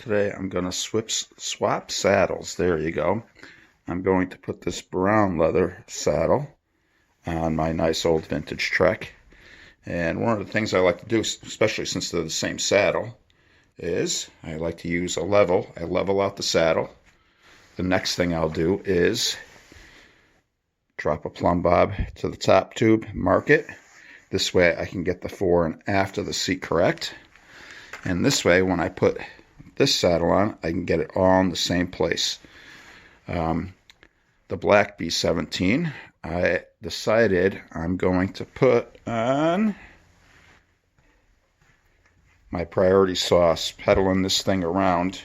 Today I'm going to swap saddles. There you go. I'm going to put this brown leather saddle on my nice old vintage Trek. And one of the things I like to do, especially since they're the same saddle, is I like to use a level. I level out the saddle. The next thing I'll do is drop a plumb bob to the top tube, mark it. This way I can get the fore and after the seat correct. And this way, when I put this saddle on, I can get it all in the same place. The black B17, I decided I'm going to put on my priority sauce, pedaling this thing around.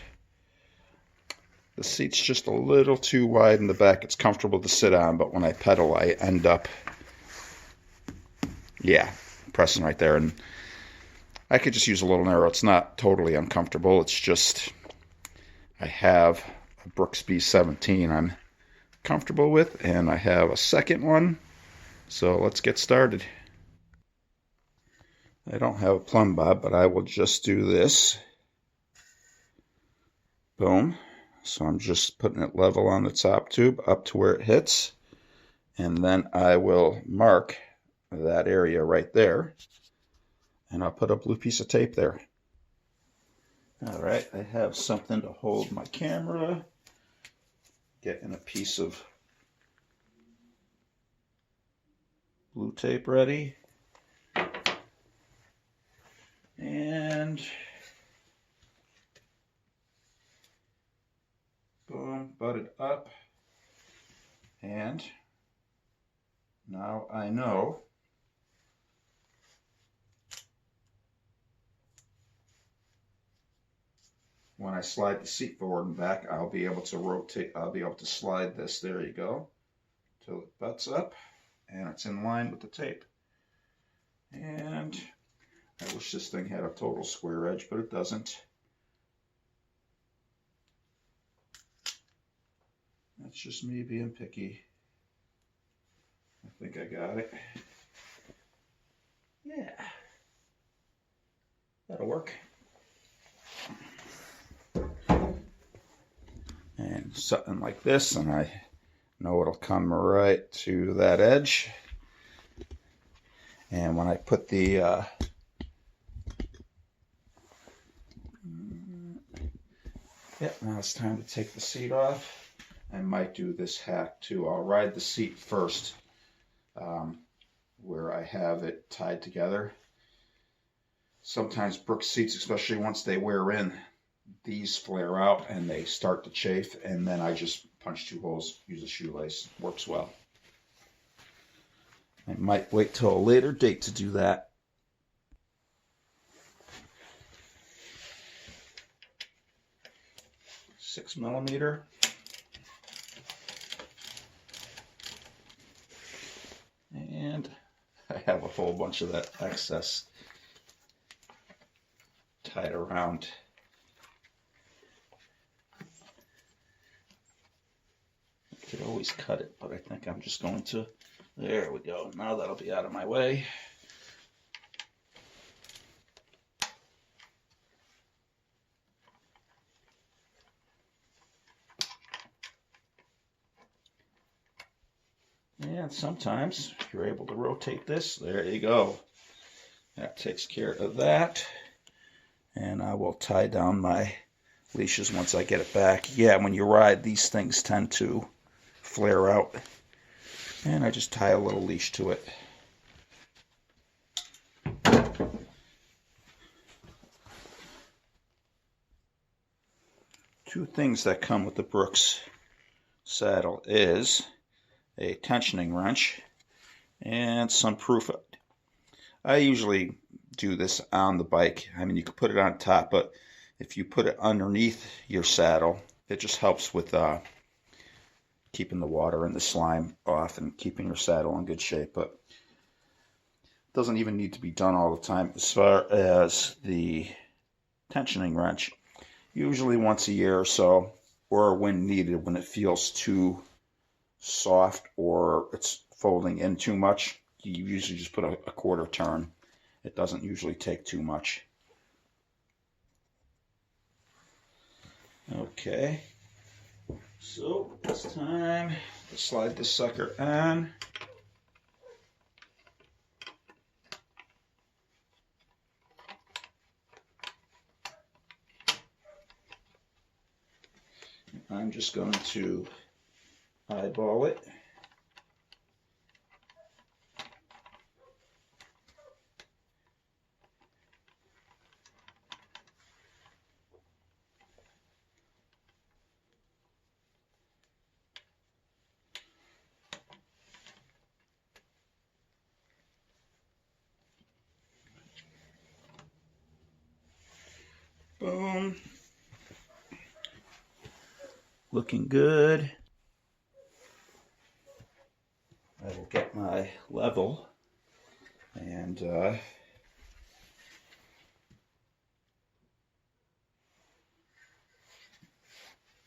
The seat's just a little too wide in the back. It's comfortable to sit on, but when I pedal, I end up, pressing right there. And I could just use a little narrow. It's not totally uncomfortable. It's just I have a Brookes B17 I'm comfortable with, and I have a second one. So let's get started. I don't have a plumb bob, but I will just do this. Boom. So I'm just putting it level on the top tube up to where it hits. And then I will mark that area right there. And I'll put a blue piece of tape there. All right, I have something to hold my camera. Getting a piece of blue tape ready. And boom, butted up. And now I know when I slide the seat forward and back, I'll be able to rotate, I'll be able to slide this, there you go, till it butts up and it's in line with the tape. And I wish this thing had a total square edge, but it doesn't. That's just me being picky. I think I got it. Yeah, that'll work. And something like this, and I know it'll come right to that edge. And when I put the now it's time to take the seat off. I might do this hack too. I'll ride the seat first, where I have it tied together. Sometimes Brookes seats, especially once they wear in, these flare out and they start to chafe, and then I just punch 2 holes, use a shoelace. Works well. I might wait till a later date to do that. $6mm. And I have a whole bunch of that excess tied around. I could always cut it, but I think I'm just going to, there we go. Now that'll be out of my way. And sometimes you're able to rotate this. There you go. That takes care of that. And I will tie down my leashes once I get it back. Yeah, when you ride, these things tend to flare out. And I just tie a little leash to it. Two things that come with the Brookes saddle is a tensioning wrench and some proof. I usually do this on the bike. I mean, you could put it on top, but if you put it underneath your saddle, it just helps with keeping the water and the slime off and keeping your saddle in good shape. But it doesn't even need to be done all the time. As far as the tensioning wrench, usually once a year or so, or when needed, when it feels too soft or it's folding in too much, you usually just put a quarter turn. It doesn't usually take too much. Okay, so it's time to slide this sucker on. I'm just going to eyeball it. Boom. Looking good. I will get my level and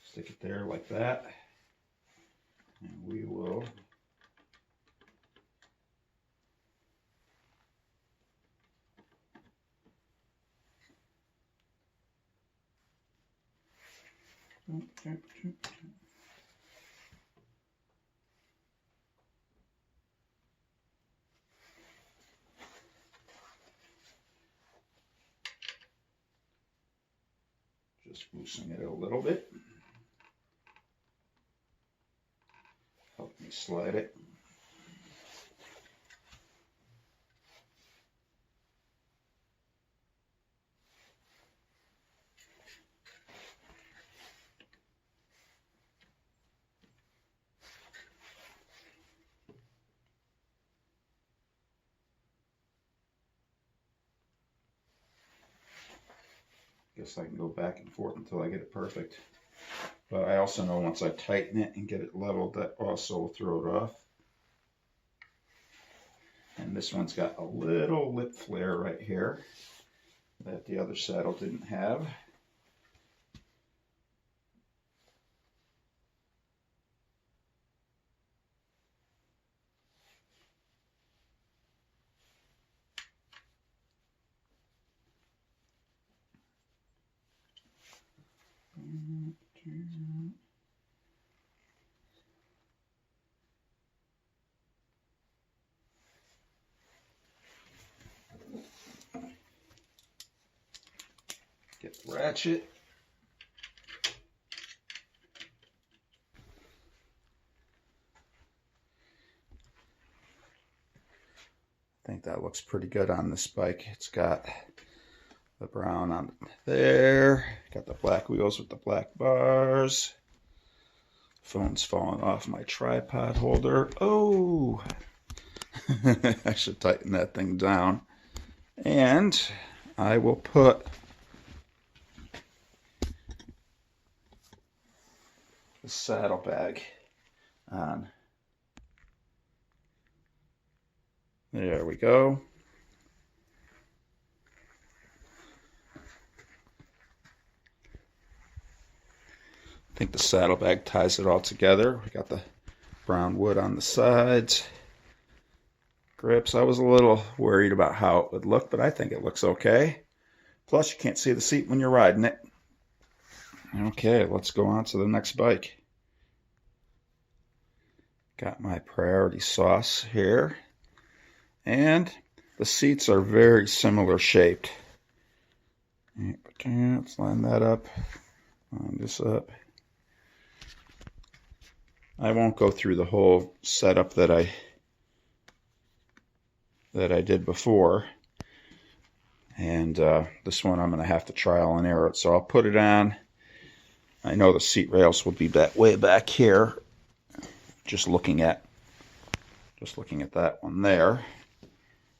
stick it there like that. And we will just loosen it a little bit. Help me slide it. Guess I can go back and forth until I get it perfect. But I also know once I tighten it and get it leveled, that also will throw it off. And this one's got a little lip flare right here that the other saddle didn't have. Get the ratchet. I think that looks pretty good on this bike. It's got the brown on there, got the black wheels with the black bars. Phone's falling off my tripod holder. Oh, I should tighten that thing down. And I will put the saddlebag on. There we go. I think the saddlebag ties it all together. We got the brown wood on the sides. Grips, I was a little worried about how it would look, but I think it looks okay. Plus, you can't see the seat when you're riding it. Okay, let's go on to the next bike. Got my priority sauce here. And the seats are very similar shaped. Let's line that up. Line this up. I won't go through the whole setup that I did before. And this one I'm going to have to trial and error it. So I'll put it on. I know the seat rails will be way back here. Just looking at that one there.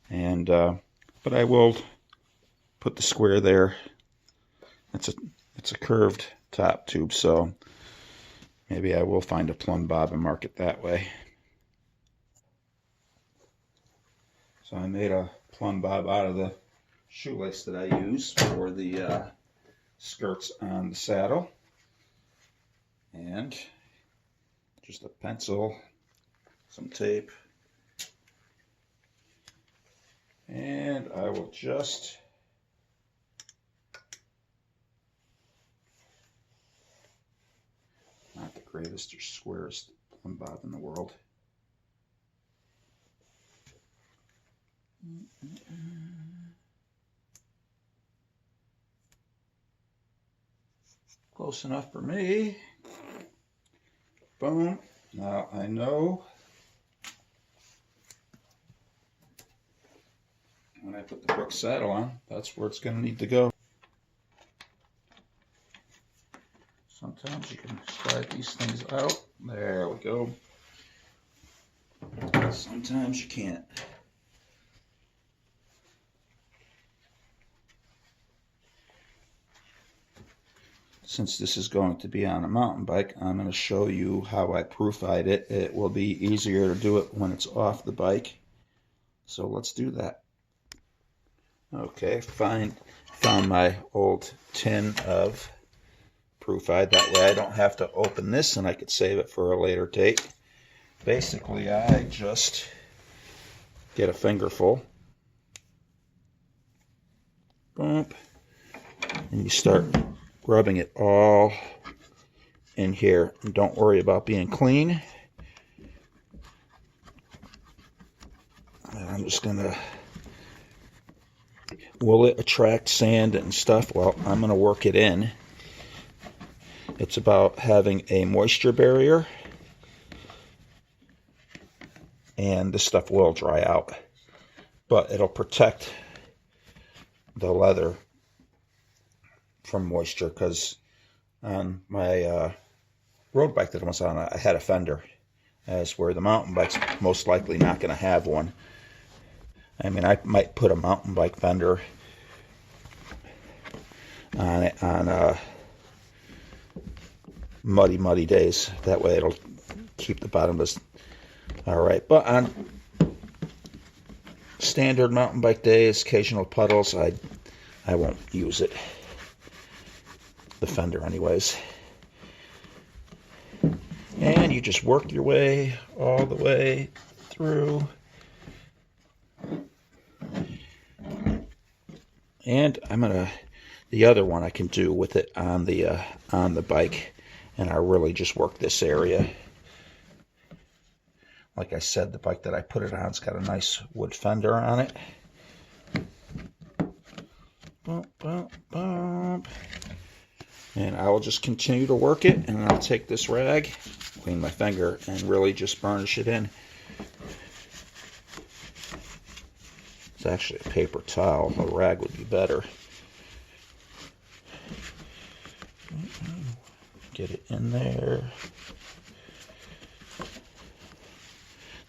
And but I will put the square there. It's a curved top tube, so maybe I will find a plumb bob and mark it that way. So I made a plumb bob out of the shoelace that I use for the skirts on the saddle. And just a pencil, some tape, and I will just greatest or squarest plumb bob in the world. Close enough for me. Boom. Now I know when I put the Brooks saddle on, that's where it's going to need to go. Sometimes you can slide these things out. There we go. Sometimes you can't. Since this is going to be on a mountain bike, I'm going to show you how I proofide it. It will be easier to do it when it's off the bike. So let's do that. Okay, found my old tin of proofide. That way I don't have to open this and I could save it for a later date. Basically, I just get a fingerful. Boom. And you start rubbing it all in here. And don't worry about being clean. I'm just gonna, will it attract sand and stuff? Well, I'm gonna work it in. It's about having a moisture barrier, and this stuff will dry out, but it'll protect the leather from moisture, because on my road bike that I was on, I had a fender, as where the mountain bike's most likely not going to have one. I mean, I might put a mountain bike fender on it on muddy days. That way it'll keep the bottom as all right. But on standard mountain bike days, occasional puddles, I won't use it. The fender anyways. And you just work your way all the way through. And the other one I can do with it on the bike, and I really just work this area. Like I said, the bike that I put it on's got a nice wood fender on it. Bump, bump, bump. And I will just continue to work it, and I'll take this rag, clean my finger, and really just burnish it in. It's actually a paper towel. A rag would be better. Get it in there.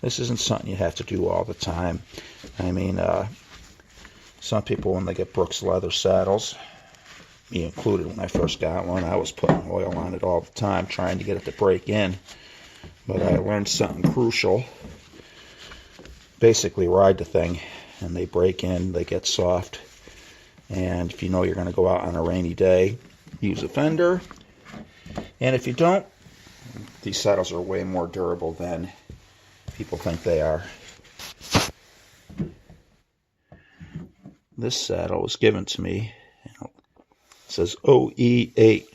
This isn't something you have to do all the time. I mean, some people, when they get Brooks leather saddles, me included when I first got one, I was putting oil on it all the time, trying to get it to break in. But I learned something crucial. Basically, ride the thing, and they break in, they get soft. And if you know you're going to go out on a rainy day, use a fender. And if you don't, these saddles are way more durable than people think they are. This saddle was given to me. It says OE8.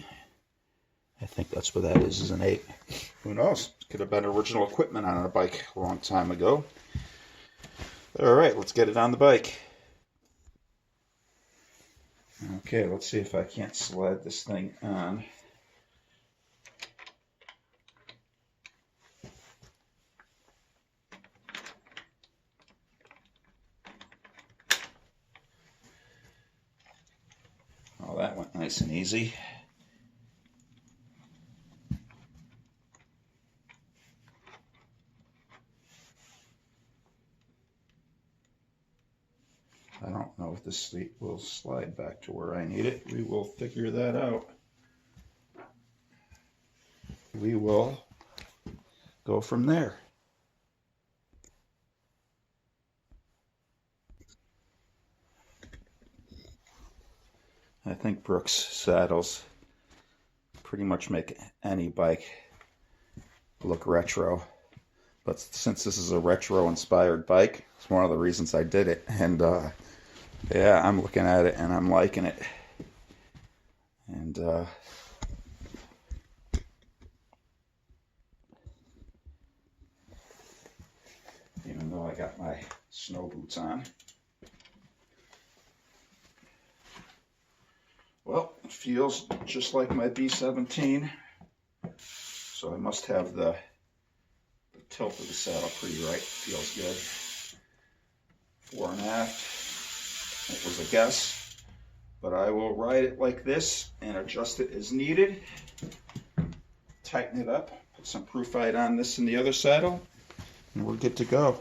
I think that's what that is an 8. Who knows? Could have been original equipment on a bike a long time ago. Alright, let's get it on the bike. Okay, let's see if I can't slide this thing on. Oh, that went nice and easy. I don't know if this seat will slide back to where I need it. We will figure that out. We will go from there. I think Brooks saddles pretty much make any bike look retro. But since this is a retro-inspired bike, it's one of the reasons I did it. And yeah, I'm looking at it and I'm liking it. And got my snow boots on. Well, it feels just like my B-17, so I must have the tilt of the saddle pretty right. Feels good. Fore and aft. It was a guess, but I will ride it like this and adjust it as needed. Tighten it up, put some Proofite on this and the other saddle, and we're good to go.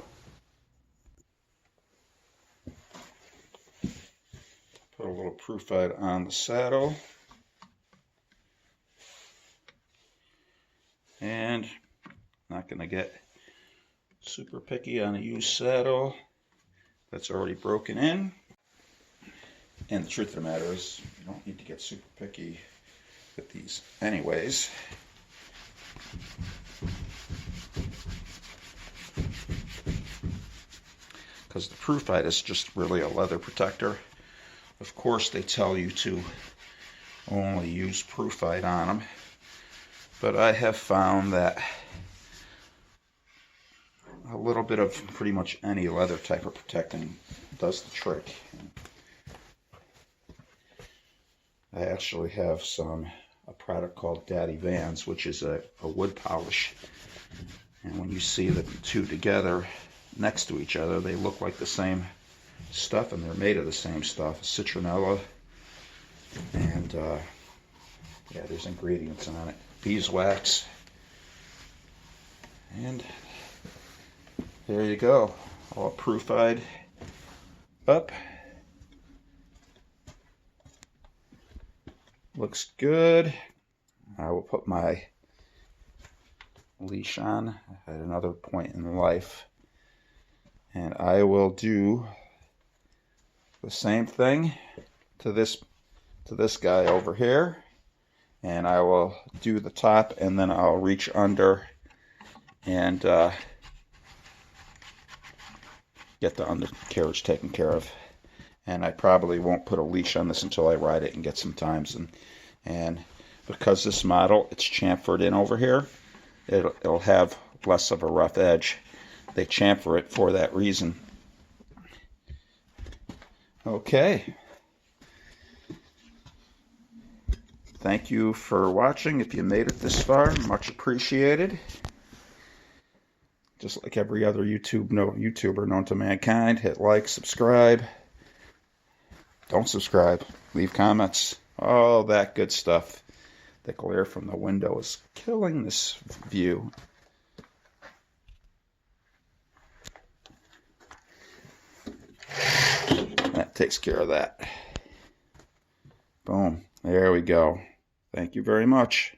Put a little Proofite on the saddle. And not going to get super picky on a used saddle that's already broken in. And the truth of the matter is, you don't need to get super picky with these anyways. Because the Proofite is just really a leather protector. Of course, they tell you to only use Proofite on them, but I have found that a little bit of pretty much any leather type of protecting does the trick. I actually have a product called Daddy Vans, which is a wood polish, and when you see the two together next to each other, they look like the same stuff, and they're made of the same stuff, citronella, and yeah, there's ingredients on it, beeswax, and there you go, all Proofite up. Looks good. I will put my leash on at another point in life, and I will do the same thing to this guy over here, and I will do the top, and then I'll reach under and get the undercarriage taken care of. And I probably won't put a leash on this until I ride it and get some times. And because this model, it's chamfered in over here, it'll have less of a rough edge. They chamfer it for that reason. Okay. Thank you for watching. If you made it this far, much appreciated. Just like every other YouTuber known to mankind, hit like, subscribe. Don't subscribe. Leave comments. All that good stuff. The glare from the window is killing this view. That takes care of that. Boom. There we go. Thank you very much.